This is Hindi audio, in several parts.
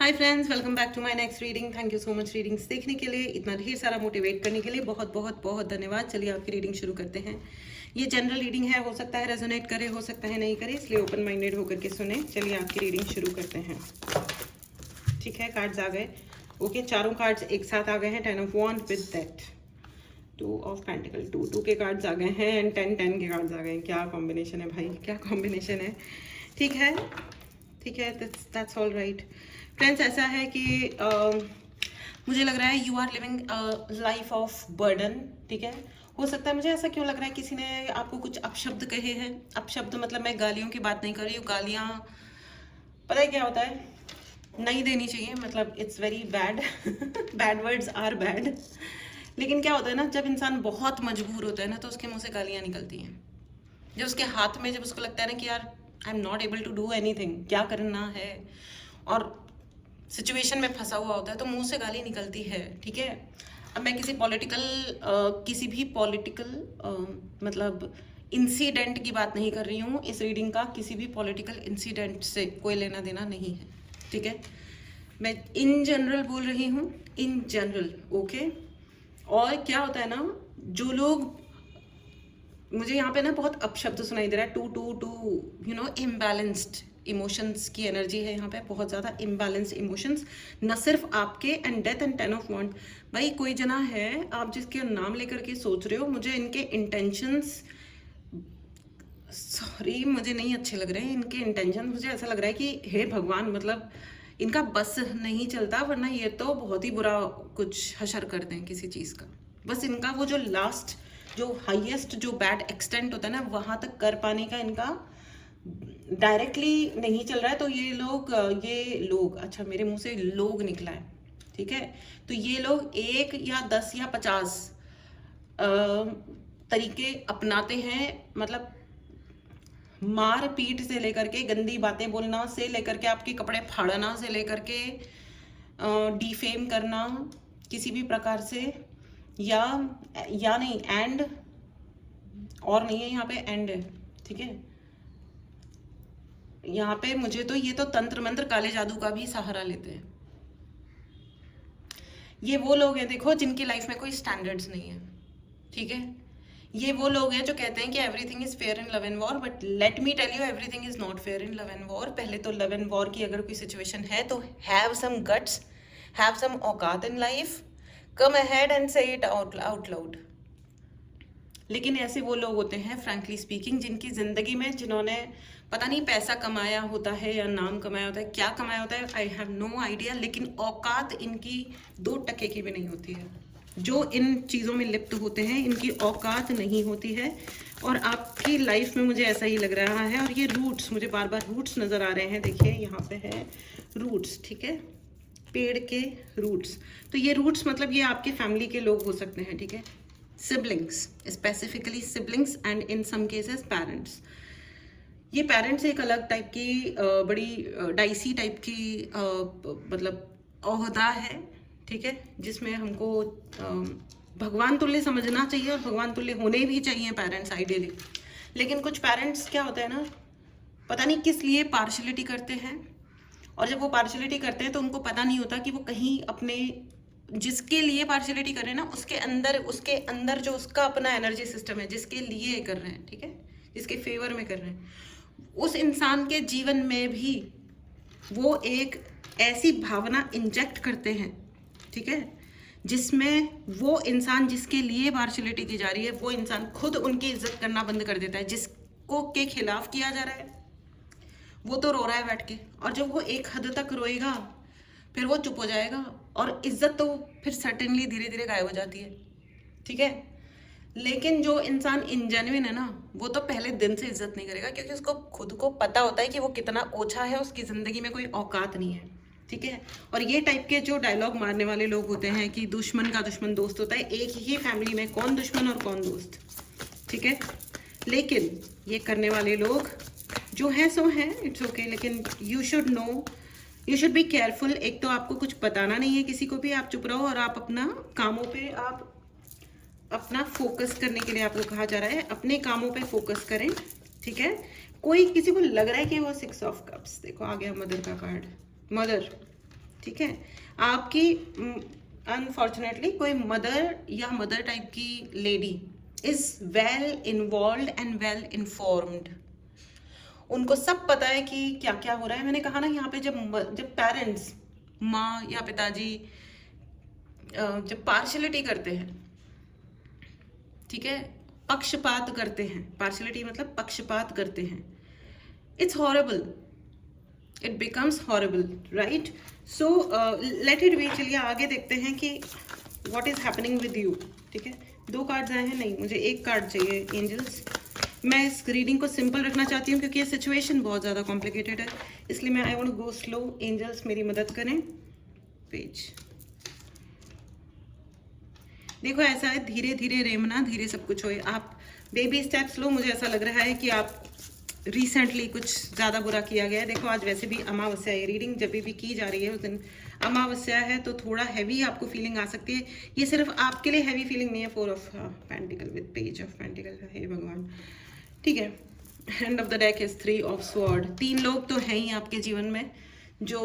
Hi friends, welcome back to my next reading. Thank you so much readings देखने के लिए, इतना ढेर सारा मोटिवेट करने के लिए बहुत बहुत बहुत धन्यवाद। चलिए आपकी रीडिंग शुरू करते हैं। ये जनरल रीडिंग है, हो सकता है रेजोनेट करे, हो सकता है नहीं करे, इसलिए ओपन माइंडेड होकर के सुने। चलिए आपकी रीडिंग शुरू करते हैं। ठीक है, कार्ड्स आ गए। ओके, चारों कार्ड्स एक साथ आ गए हैं। 10 of wand with that 2 of pentacle, 2 के कार्ड्स आ गए हैं एंड 10 के कार्ड्स आ गए हैं। क्या कॉम्बिनेशन है भाई, क्या कॉम्बिनेशन है। ठीक है, ठीक है, दैट्स ऑल राइट फ्रेंड्स। ऐसा है कि मुझे लग रहा है you are living life of burden. ठीक है, हो सकता है, मुझे ऐसा क्यों लग रहा है किसी ने आपको कुछ अपशब्द कहे हैं। अपशब्द मतलब मैं गालियों की बात नहीं कर रही हूँ। गालियाँ पता है क्या होता है, नहीं देनी चाहिए, मतलब it's very bad. Bad words are bad. लेकिन क्या होता है ना, जब इंसान बहुत मजबूर होता है ना, तो उसके मुंह से गालियाँ निकलती हैं। जब उसके हाथ में, जब उसको लगता है ना कि यार I am not able to do anything, क्या करना है, और सिचुएशन में फंसा हुआ होता है, तो मुंह से गाली निकलती है। ठीक है, अब मैं किसी भी पॉलिटिकल मतलब इंसिडेंट की बात नहीं कर रही हूँ। इस रीडिंग का किसी भी पॉलिटिकल इंसिडेंट से कोई लेना देना नहीं है। ठीक है, मैं इन जनरल बोल रही हूँ, इन जनरल। ओके, और क्या होता है ना, जो लोग, मुझे यहाँ पे ना बहुत अपशब्द सुनाई दे रहा है। To to to you know imbalanced emotions की एनर्जी है यहाँ पे, बहुत ज़्यादा इम्बैलेंस्ड इमोशंस, न सिर्फ आपके। एंड डेथ एंड 10 ऑफ वॉन्ड। भाई कोई जना है आप जिसके नाम लेकर के सोच रहे हो, मुझे इनके इंटेंशंस, सॉरी, मुझे नहीं अच्छे लग रहे हैं इनके इंटेंशन। मुझे ऐसा लग रहा है कि हे भगवान, मतलब इनका बस नहीं चलता, वरना ये तो बहुत ही बुरा कुछ हशर कर दें किसी चीज़ का। बस इनका वो जो लास्ट, जो हाईएस्ट, जो बैड एक्सटेंट होता है ना, वहां तक कर पाने का इनका डायरेक्टली नहीं चल रहा है। तो ये लोग अच्छा, मेरे मुंह से लोग निकला है। ठीक है, तो ये लोग 1 या 10 या 50 तरीके अपनाते हैं। मतलब मार पीट से लेकर के, गंदी बातें बोलना से लेकर के, आपके कपड़े फाड़ना से लेकर के, डिफेम करना किसी भी प्रकार से, या नहीं, एंड और नहीं है यहाँ पे, एंड है। ठीक है, यहाँ पे मुझे तो ये तो तंत्र मंत्र काले जादू का भी सहारा लेते हैं। ये वो लोग हैं देखो, जिनकी लाइफ में कोई स्टैंडर्ड्स नहीं है। ठीक है, ये वो लोग हैं जो कहते हैं कि everything is fair in love and war, but let me tell you, everything is not fair in love and war. पहले तो लव एंड वॉर की अगर कोई सिचुएशन है तो have some guts, have some औकात in life, come ahead and say it out loud. लेकिन ऐसे वो लोग होते हैं, फ्रैंकली स्पीकिंग, जिनकी ज़िंदगी में, जिन्होंने पता नहीं पैसा कमाया होता है या नाम कमाया होता है, क्या कमाया होता है, आई हैव नो आइडिया, लेकिन औकात इनकी 2% की भी नहीं होती है। जो इन चीज़ों में लिप्त होते हैं, इनकी औकात नहीं होती है। और आपकी लाइफ में मुझे ऐसा ही लग रहा है। और ये रूट्स, मुझे बार बार रूट्स नज़र आ रहे हैं। देखिए यहाँ पे है रूट्स। ठीक है, पेड़ के रूट्स। तो ये रूट्स मतलब ये आपके फैमिली के लोग हो सकते हैं। ठीक है, siblings, specifically siblings, and in some cases parents. ये पेरेंट्स एक अलग टाइप की बड़ी डाइसी टाइप की मतलब ओहदा है। ठीक है, जिसमें हमको भगवान तुल्य समझना चाहिए, और भगवान तुल्य होने भी चाहिए पेरेंट्स आइडियली। लेकिन कुछ पेरेंट्स क्या होता है ना, पता नहीं किस लिए पार्शलिटी करते हैं, और जब वो पार्शलिटी करते हैं तो उनको पता नहीं होता कि वो कहीं अपने, जिसके लिए पार्शलिटी कर रहे हैं ना, उसके अंदर जो उसका अपना एनर्जी सिस्टम है, जिसके लिए कर रहे हैं, ठीक है, जिसके फेवर में कर रहे हैं, उस इंसान के जीवन में भी वो एक ऐसी भावना इंजेक्ट करते हैं। ठीक है, जिसमें वो इंसान जिसके लिए पार्शलिटी की जा रही है, वो इंसान खुद उनकी इज्जत करना बंद कर देता है। जिसको के खिलाफ किया जा रहा है वो तो रो रहा है बैठ के, और जब वो एक हद तक रोएगा फिर वो चुप हो जाएगा, और इज्जत तो फिर सर्टेनली धीरे धीरे गायब हो जाती है। ठीक है, लेकिन जो इंसान इनजेन्युइन है ना, वो तो पहले दिन से इज्जत नहीं करेगा, क्योंकि उसको खुद को पता होता है कि वो कितना ओछा है, उसकी ज़िंदगी में कोई औकात नहीं है। ठीक है, और ये टाइप के जो डायलॉग मारने वाले लोग होते हैं कि दुश्मन का दुश्मन दोस्त होता है, एक ही फैमिली में कौन दुश्मन और कौन दोस्त। ठीक है, लेकिन ये करने वाले लोग जो हैं सो हैं, इट्स ओके, लेकिन you should know, you should be careful. एक तो आपको कुछ बताना नहीं है किसी को भी, आप चुप रहो और आप अपना कामों पे, आप अपना फोकस करने के लिए आपको कहा जा रहा है, अपने कामों पे फोकस करें। ठीक है, कोई किसी को लग रहा है कि वो 6 ऑफ कप्स, देखो आ गया मदर का कार्ड, मदर। ठीक है। आपकी अनफॉर्चुनेटली कोई मदर या मदर टाइप की lady is well involve and well informed, उनको सब पता है कि क्या क्या हो रहा है। मैंने कहा ना, यहाँ पे जब पेरेंट्स, माँ या पिताजी जब पार्शलिटी करते हैं, ठीक है, पक्षपात करते हैं, पार्शलिटी मतलब पक्षपात करते हैं, it's horrible, it becomes horrible, right. So let it B. चलिए आगे देखते हैं कि what is happening with you. ठीक है, 2 कार्ड्स आए हैं, नहीं मुझे 1 कार्ड चाहिए एंजल्स। मैं इस रीडिंग को सिंपल रखना चाहती हूँ क्योंकि ये सिचुएशन बहुत ज़्यादा कॉम्प्लिकेटेड है, इसलिए मैं I want go slow. Angels मेरी मदद करें। पेज देखो, ऐसा है, धीरे धीरे रेमना, धीरे सब कुछ होए। आप बेबी स्टेप्स लो। मुझे ऐसा लग रहा है कि आप रिसेंटली कुछ ज़्यादा बुरा किया गया है। देखो आज वैसे भी अमावस्या है, रीडिंग जब भी की जा रही है उस दिन अमावस्या है, तो थोड़ा हैवी आपको फीलिंग आ सकती है। ये सिर्फ आपके लिए हैवी फीलिंग नहीं है। 4 of pentacle with page of pentacle, हे भगवान, ठीक है। End of the deck is 3 of sword. 3 लोग तो हैं ही आपके जीवन में जो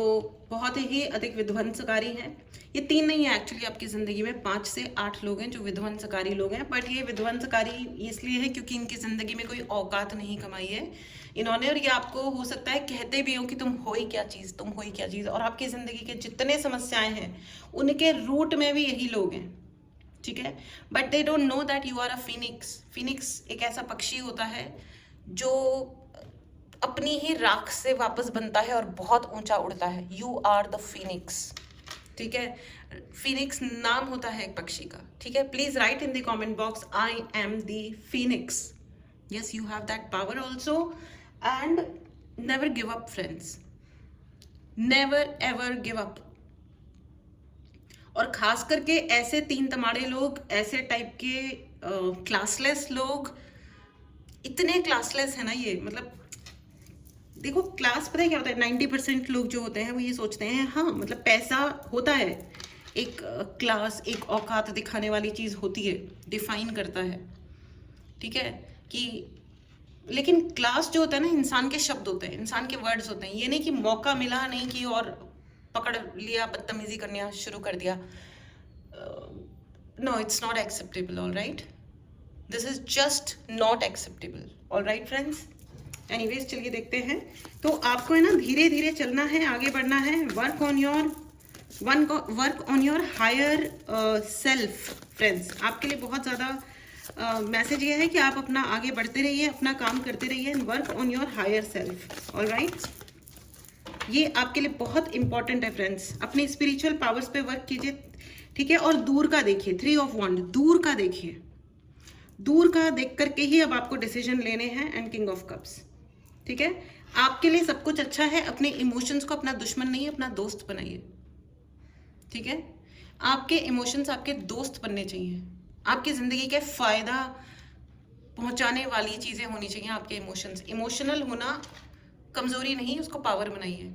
बहुत ही अधिक विध्वंसकारी हैं। ये 3 नहीं है एक्चुअली, आपकी ज़िंदगी में 5 से 8 लोग हैं जो विध्वंसकारी लोग हैं। बट ये विध्वंसकारी इसलिए है क्योंकि इनकी ज़िंदगी में कोई औकात नहीं कमाई है इन्होंने, और ये आपको हो सकता है कहते भी हो कि तुम हो ही क्या चीज़, तुम हो ही क्या चीज़, और आपकी ज़िंदगी के जितने समस्याएं हैं उनके रूट में भी यही लोग हैं, ठीक है। But they don't know that you are a phoenix. Phoenix एक ऐसा पक्षी होता है जो अपनी ही राख से वापस बनता है और बहुत ऊंचा उड़ता है। यू आर द फिनिक्स, ठीक है। फिनिक्स नाम होता है एक पक्षी का, ठीक है। Please right in the comment box, I am the Phoenix. Yes, you have that power also. And never give up friends, never ever give up. और खास करके ऐसे 3 तमाड़े लोग, ऐसे टाइप के क्लासलेस लोग, इतने क्लासलेस है ना ये, मतलब देखो क्लास पता है क्या होता है, 90% लोग जो होते हैं वो ये सोचते हैं, हाँ मतलब पैसा होता है, एक क्लास, एक औकात दिखाने वाली चीज़ होती है, डिफाइन करता है, ठीक है। कि लेकिन क्लास जो होता है ना, इंसान के शब्द होते हैं, इंसान के वर्ड्स होते हैं। ये नहीं कि मौका मिला नहीं कि और पकड़ लिया, बदतमीजी करना शुरू कर दिया। No, it's not acceptable, all right. This is just not acceptable, all right friends. Anyways चलिए देखते हैं। तो आपको है ना धीरे धीरे चलना है, आगे बढ़ना है। Work on your higher self friends. आपके लिए बहुत ज़्यादा मैसेज ये है कि आप अपना आगे बढ़ते रहिए, अपना काम करते रहिए, and work on your higher self, all right. ये आपके लिए बहुत इंपॉर्टेंट है फ्रेंड्स। अपनी स्पिरिचुअल पावर्स पे वर्क कीजिए, ठीक है। और दूर का देखिए, 3 ऑफ वंड, दूर का देखिए, दूर का देख करके ही अब आपको डिसीजन लेने हैं। एंड किंग ऑफ कप्स, ठीक है। आपके लिए सब कुछ अच्छा है। अपने इमोशंस को अपना दुश्मन नहीं, अपना दोस्त बनाइए, ठीक है। आपके इमोशंस आपके दोस्त बनने चाहिए। आपकी जिंदगी के फायदा पहुंचाने वाली चीजें होनी चाहिए आपके इमोशंस। इमोशनल होना कमजोरी नहीं, उसको पावर बनाइए।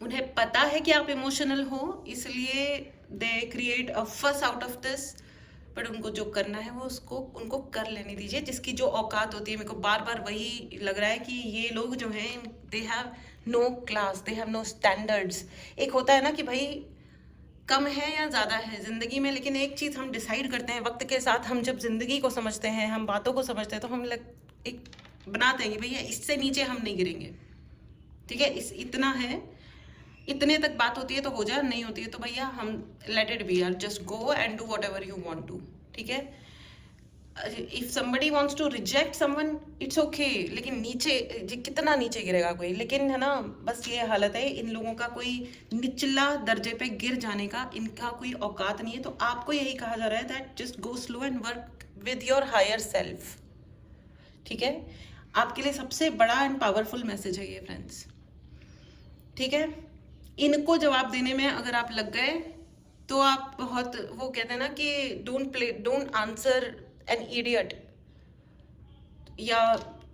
उन्हें पता है कि आप इमोशनल हो, इसलिए दे क्रिएट अ फस आउट ऑफ दिस। बट उनको जो करना है वो उसको उनको कर लेने दीजिए, जिसकी जो औकात होती है। मेरे को बार बार वही लग रहा है कि ये लोग जो हैं, they have no class, they have no standards. एक होता है ना कि भाई कम है या ज़्यादा है ज़िंदगी में, लेकिन एक चीज़ हम डिसाइड करते हैं वक्त के साथ। हम जब ज़िंदगी को समझते हैं, हम बातों को समझते हैं, तो हम एक बनाते हैं कि भैया इससे नीचे हम नहीं गिरेंगे, ठीक है। इतना है, इतने तक बात होती है तो हो जाए, नहीं होती है तो भैया हम लेट इट बी यार, just go and do whatever you want to, ठीक है। If somebody wants to reject someone, it's okay, लेकिन नीचे कितना नीचे गिरेगा कोई। लेकिन है ना, बस ये हालत है, इन लोगों का कोई निचला दर्जे पे गिर जाने का इनका कोई औकात नहीं है। तो आपको यही कहा जा रहा है that just go slow and work with your higher self, ठीक है। आपके लिए सबसे बड़ा एंड पावरफुल मैसेज है ये फ्रेंड्स, ठीक है। इनको जवाब देने में अगर आप लग गए तो आप बहुत, वो कहते हैं ना कि डोंट आंसर एन इडियट, या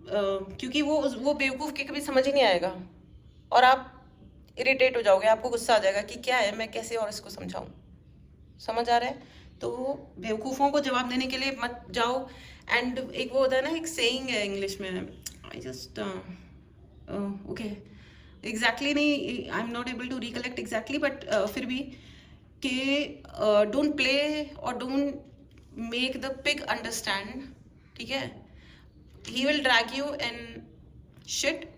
क्योंकि वो बेवकूफ़ के कभी समझ ही नहीं आएगा और आप इरिटेट हो जाओगे, आपको गुस्सा आ जाएगा कि क्या है, मैं कैसे और इसको समझाऊं। समझ आ रहा है? तो बेवकूफ़ों को जवाब देने के लिए मत जाओ। एंड एक वो होता है ना, एक सेइंग है इंग्लिश में, आई जस्ट ओके, एग्जैक्टली नहीं, I am not able to recollect exactly, but फिर भी कि डोंट प्ले और don't make the pig understand, ठीक है? He will drag you in shit,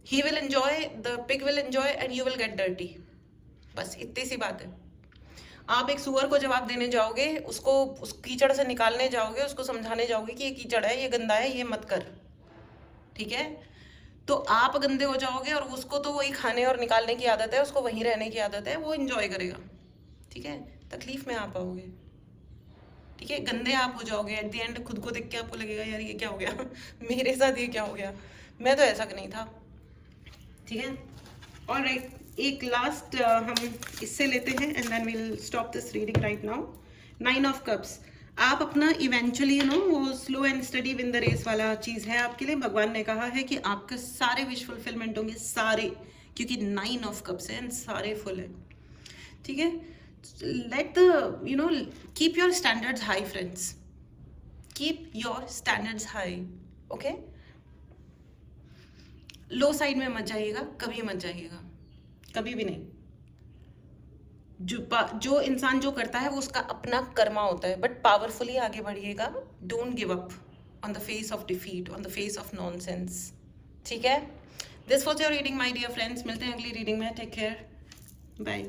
he will enjoy, the pig will enjoy and you will get dirty. बस इतनी सी बात है। आप एक सुअर को जवाब देने जाओगे, उसको उस कीचड़ से निकालने जाओगे, उसको समझाने जाओगे कि ये कीचड़ है, ये गंदा है, ये मत कर, ठीक है? तो आप गंदे हो जाओगे और उसको तो वही खाने और निकालने की आदत है, उसको वहीं रहने की आदत है, वो इंजॉय करेगा, ठीक है? तकलीफ में आप आओगे, ठीक है? गंदे आप हो जाओगे, एट द एंड खुद को देख के आपको लगेगा यार ये क्या हो गया मेरे साथ ये क्या हो गया, मैं तो ऐसा नहीं था, ठीक है? ऑलराइट, एक लास्ट हम इससे लेते हैं and then will stop this reading right now. 9 of cups, आप अपना इवेंचुअली वो slow and steady win the race वाला चीज़ है आपके लिए। भगवान ने कहा है कि आपके सारे विश फुलफिलमेंट होंगे, सारे, क्योंकि 9 ऑफ कप्स है एंड सारे फुल है, ठीक है? Let the keep your standards hi friends, keep your standards high, okay? Low side में मत जाइएगा, कभी मत जाइएगा, कभी भी नहीं। जो इंसान जो करता है वो उसका अपना कर्मा होता है, बट पावरफुली आगे बढ़िएगा। Don't give up on the face of defeat, on the face of nonsense, ठीक है? This was your reading my dear friends. मिलते हैं अगली रीडिंग में। Take care, bye.